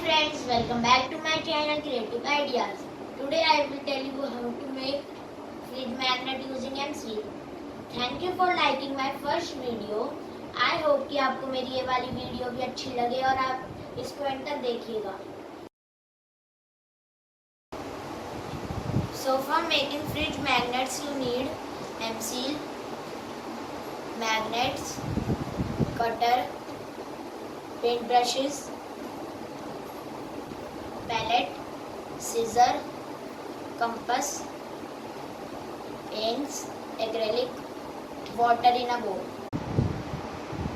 friends, welcome back to my channel Creative Ideas. Today I will tell you how to make fridge magnet using M-Seal. Thank you for liking my first video. I hope कि आपको मेरी ये वाली video भी अच्छी लगे और आप इसको एंड तक देखिएगा. So for making fridge magnets you need M-Seal, magnets, cutter, paint brushes, palette, scissor, compass, paints, acrylic, water in a bowl.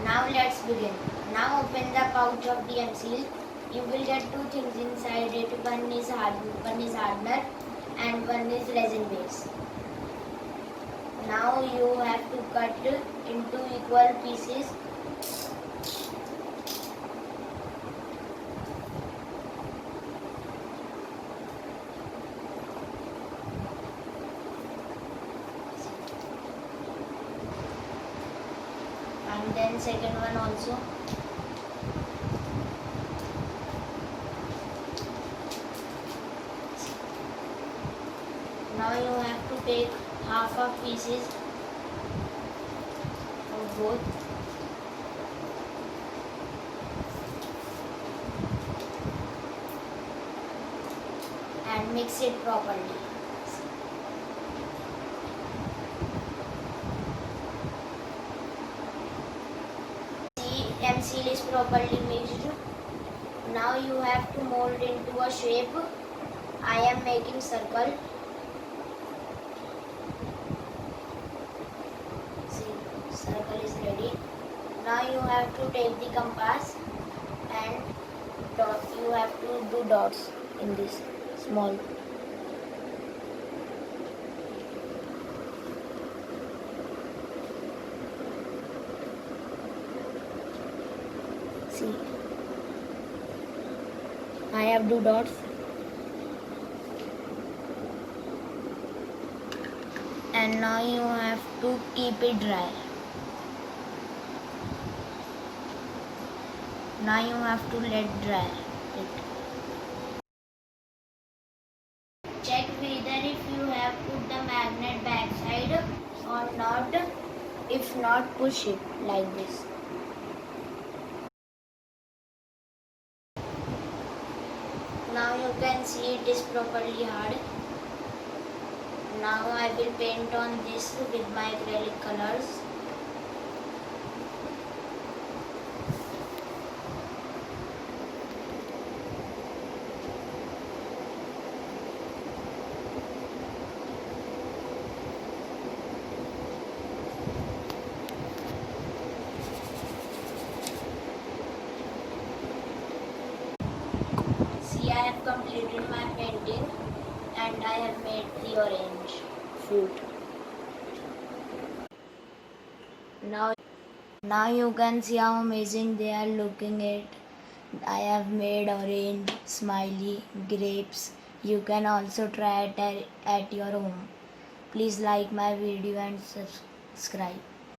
Now let's begin. Now open the pouch of the M-Seal. You will get two things inside it. One is hardener and one is resin base. Now you have to cut into equal pieces. And then second one also. Now you have to take half of pieces of both. And mix it properly. M-Seal is properly mixed. Now you have to mold into a shape. I am making circle. See, circle is ready. Now you have to take the compass and you have to do dots in this small. See, I have two dots. And now you have to keep it dry. Now you have to let dry it. Check whether if you have put the magnet backside or not. If not, push it like this. Now you can see it is properly hard. Now I will paint on this with my acrylic colors. See, I have completed my painting and I have made the orange fruit. Now you can see how amazing they are looking at. I have made orange, smiley, grapes. You can also try it at your home. Please like my video and subscribe.